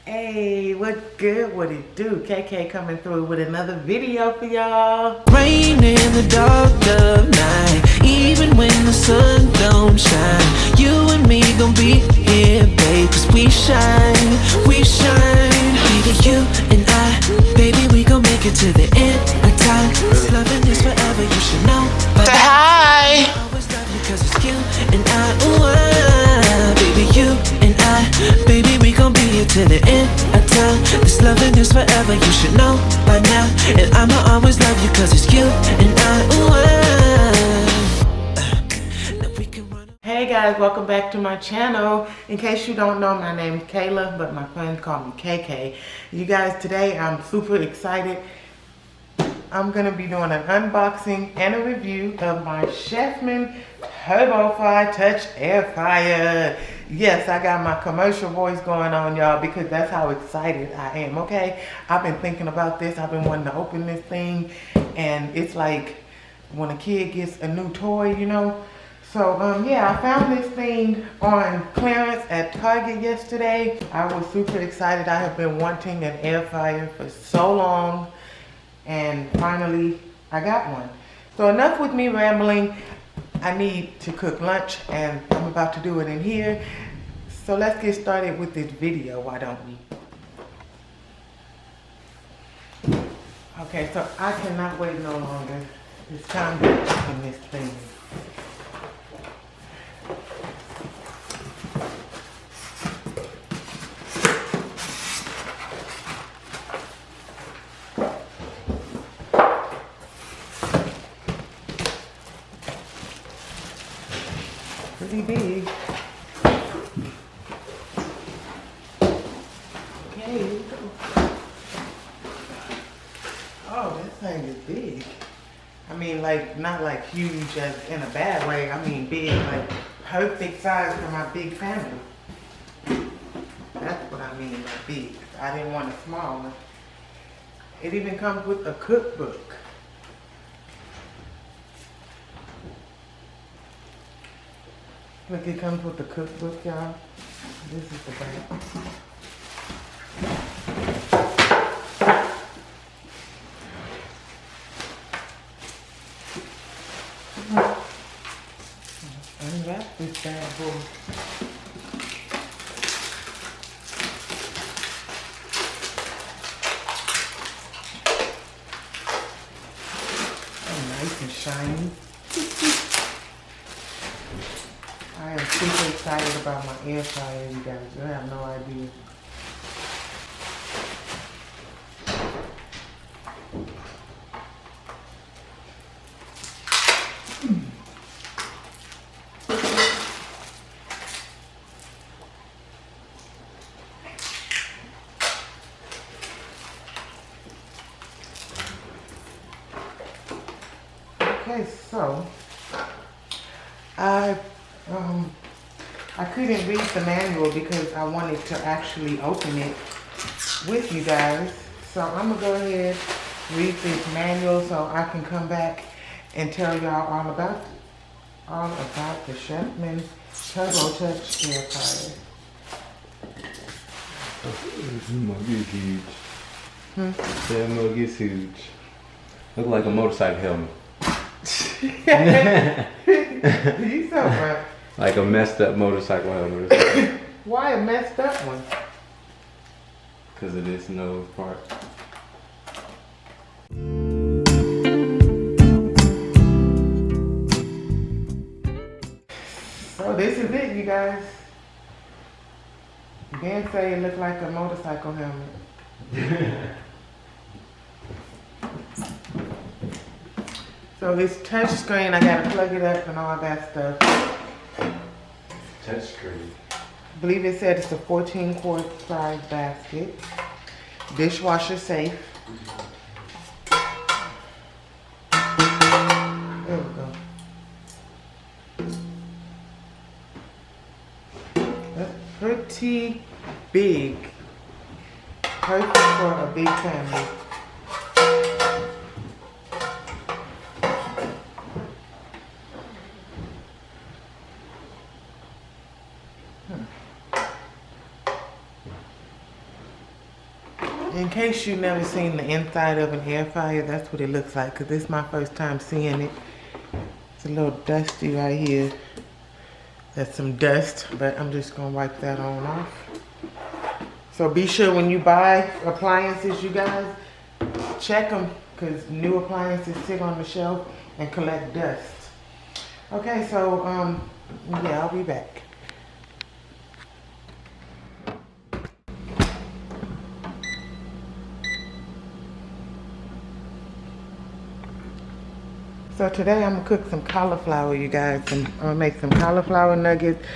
Hey, what good? What it do? KK coming through with another video for y'all. Rain in the dark of night, even when the sun don't shine. You and me gon' be here, babe, 'cause we shine, we shine. Baby, you and I, baby, we gon' make it to the end of time. This loving is forever, you should know. But say hi. I always love you 'cause it's you and I, ooh, baby, you and I, baby, we gon' be here till the end of time. This loving is forever, you should know by now. And I'ma always love you 'cause it's you and I, ooh, now we can run. Hey guys, welcome back to my channel. In case you don't know, my name is Kayla, but my friends call me KK. You guys, today I'm super excited. I'm gonna be doing an unboxing and a review of my Chefman Turbofry Touch Air Fryer. Yes, I got my commercial voice going on, y'all, because that's how excited I am, okay? I've been thinking about this. I've been wanting to open this thing, and it's like when a kid gets a new toy, you know? So, yeah, I found this thing on clearance at Target yesterday. I was super excited. I have been wanting an air fryer for so long, and finally I got one. So enough with me rambling. I need to cook lunch, and I'm about to do it in here. So let's get started with this video, why don't we? Okay, so I cannot wait no longer. It's time to open this thing. Pretty big. Okay, here we go. Oh, this thing is big. I mean, like, not like huge as in a bad way. I mean big, like perfect size for my big family. That's what I mean by big. I didn't want a small one. It even comes with a cookbook. Look, it comes with the cookbook, y'all. This is the back. Unwrap this bad boy. Oh, nice and shiny. I am super excited about my air fryer, you guys. You have no idea. Okay, so I couldn't read the manual because I wanted to actually open it with you guys. So I'm gonna go ahead, read this manual so I can come back and tell y'all all about the Chefman Turbo Touch Air Fryer. This mug is huge. That mug is huge. Look like a motorcycle helmet. You so right. Like a messed up motorcycle helmet. Why a messed up one? Because of this nose part. So this is it, you guys. Ben say it looked like a motorcycle helmet. So it's touch screen. I gotta plug it up and all that stuff. Touchscreen. I believe it said it's a 14-quart size basket. Dishwasher safe. There we go. That's pretty big. Perfect for a big family. In case you've never seen the inside of an air fryer, that's what it looks like, because this is my first time seeing it. It's a little dusty right here. That's some dust, but I'm just gonna wipe that on off. So be sure when you buy appliances, you guys, check them, because new appliances sit on the shelf and collect dust. Okay, so yeah, I'll be back. So today I'm gonna cook some cauliflower, you guys. I'm gonna make some cauliflower nuggets.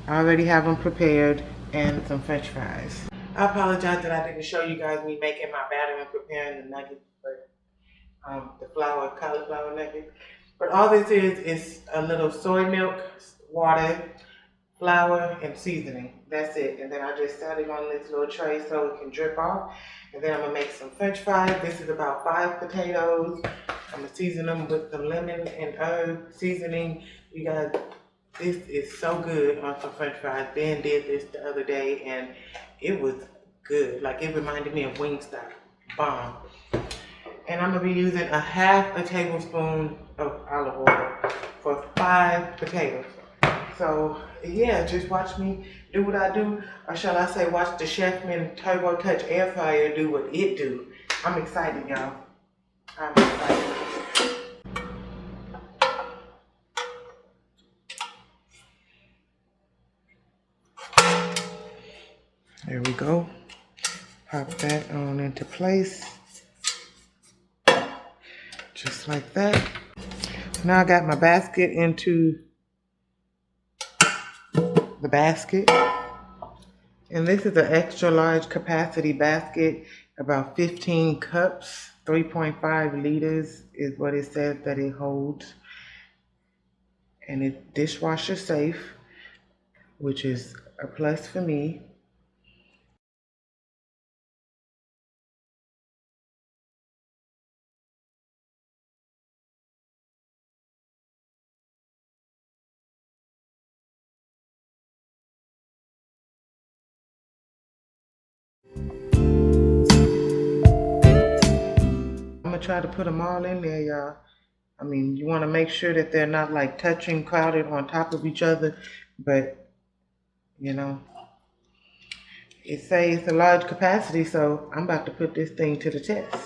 I already have them prepared, and some French fries. I apologize that I didn't show you guys me making my batter and preparing the nuggets, but the cauliflower nuggets. But all this is a little soy milk, water, flour, and seasoning. That's it. And then I just set it on this little tray so it can drip off. And then I'm gonna make some French fries. This is about 5 potatoes. I'm gonna season them with some lemon and herb seasoning. You guys, this is so good on some French fries. Ben did this the other day and it was good. Like, it reminded me of Wingstop. Bomb. And I'm gonna be using a half a tablespoon of olive oil for 5 potatoes. So yeah, just watch me do what I do, or shall I say watch the Chefman Turbo Touch air fryer do what it do. I'm excited, y'all. I'm excited. There we go. Pop that on into place. Just like that. Now I got my basket into the basket. And this is an extra large capacity basket, about 15 cups, 3.5 liters is what it says that it holds. And it's dishwasher safe, which is a plus for me. I'm gonna try to put them all in there, y'all. I mean, you want to make sure that they're not like touching, crowded on top of each other, but you know, it says it's a large capacity, so I'm about to put this thing to the test.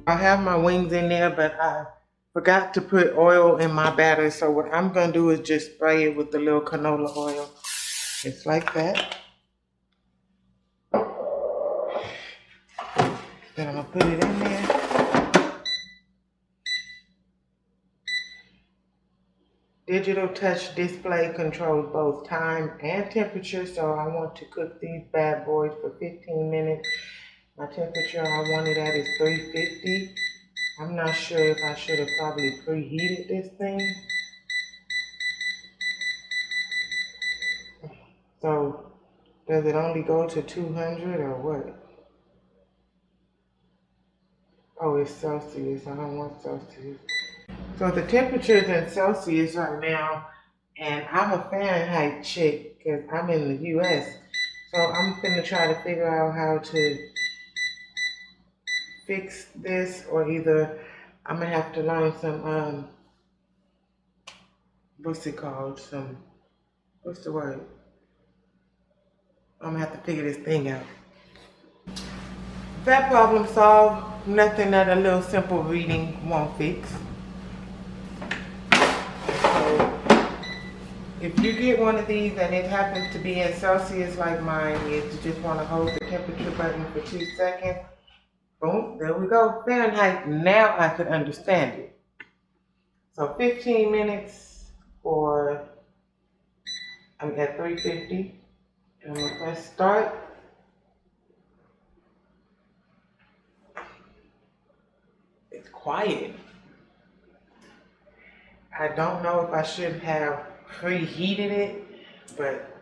I have my wings in there, but I forgot to put oil in my batter, so what I'm gonna do is just spray it with the little canola oil. It's like that. Then I'm gonna put it in there. Digital touch display controls both time and temperature, so I want to cook these bad boys for 15 minutes. My temperature I want it at is 350. I'm not sure if I should have probably preheated this thing. So, does it only go to 200 or what? Oh, it's Celsius. I don't want Celsius. So the temperature's in Celsius right now, and I'm a Fahrenheit chick because I'm in the US. So I'm gonna try to figure out how to fix this, or either I'm gonna have to learn some, what's it called? What's the word? I'm gonna have to figure this thing out. That problem solved. Nothing that a little simple reading won't fix. If you get one of these and it happens to be in Celsius like mine is, you just want to hold the temperature button for 2 seconds. Boom, there we go. Fahrenheit, now I could understand it. So 15 minutes for, I'm at 350. And we'll press start. It's quiet. I don't know if I should have preheated it, but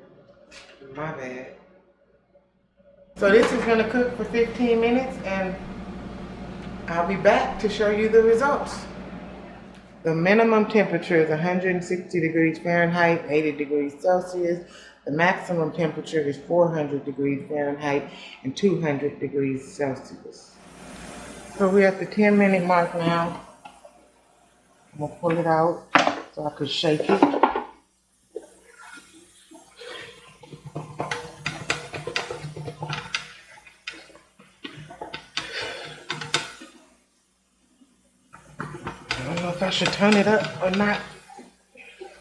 my bad. So this is gonna cook for 15 minutes and I'll be back to show you the results. The minimum temperature is 160 degrees Fahrenheit, 80 degrees Celsius. The maximum temperature is 400 degrees Fahrenheit and 200 degrees Celsius. So we're at the 10-minute mark now. I'm gonna pull it out so I could shake it. I don't know if I should turn it up or not.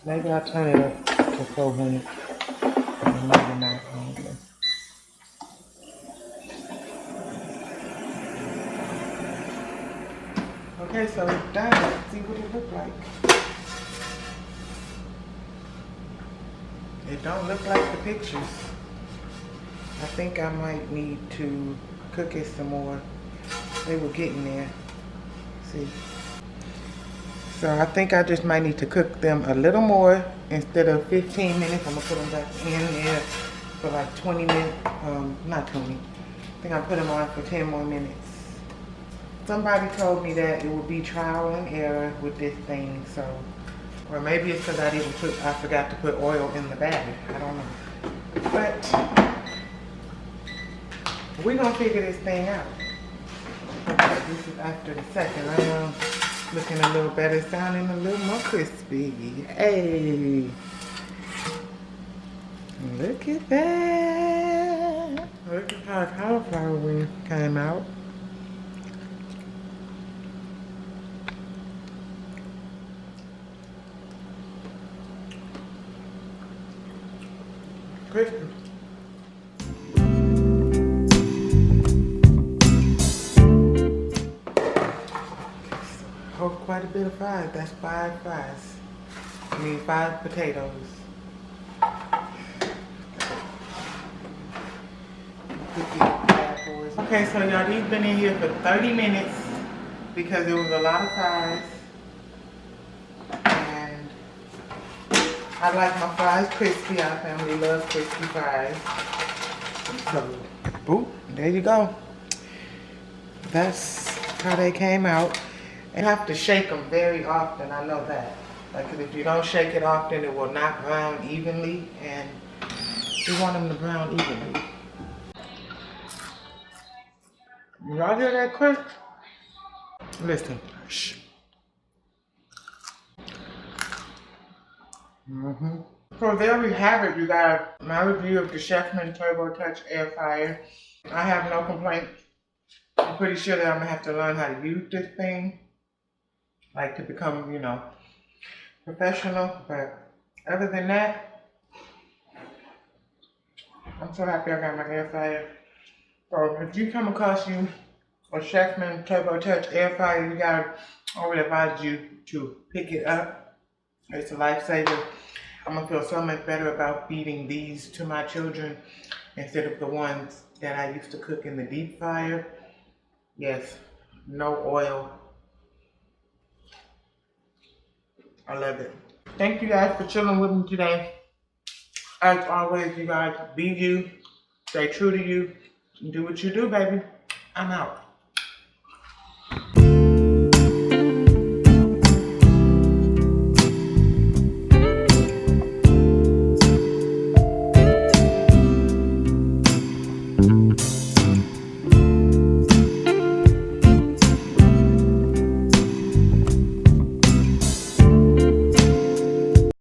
Maybe I'll turn it up to 400. Maybe not. Okay, so it's done. Let's see what it looks like. It don't look like the pictures. I think I might need to cook it some more. They were getting there. See? So I think I just might need to cook them a little more. Instead of 15 minutes, I'm gonna put them back in there for like 20 minutes. Not 20. I think I'll put them on for 10 more minutes. Somebody told me that it would be trial and error with this thing, so. Or maybe it's because I forgot to put oil in the bag. I don't know. But we're gonna figure this thing out. Okay, this is after the second round. Looking a little better, sounding a little more crispy. Hey, look at that. Look at how cauliflower wing came out. Crispy. Oh, quite a bit of fries. That's 5 fries. I mean 5 potatoes. Okay, so y'all, these been in here for 30 minutes because there was a lot of fries. And I like my fries crispy. Our family loves crispy fries. So, boop, there you go. That's how they came out. You have to shake them very often, I know that. Like, if you don't shake it often, it will not brown evenly, and you want them to brown evenly. Y'all hear that crisp? Listen. Shh. So there we have it, you guys. My review of the Chefman TurboTouch air fryer. I have no complaints. I'm pretty sure that I'm gonna have to learn how to use this thing. Like to become, you know, professional, but other than that, I'm so happy I got my air fryer. So if you come across a Chefman TurboTouch air fryer, I would advise you to pick it up. It's a lifesaver. I'm gonna feel so much better about feeding these to my children instead of the ones that I used to cook in the deep fryer. Yes, no oil. I love it. Thank you guys for chilling with me today. As always, you guys, be you, stay true to you, and do what you do, baby. I'm out.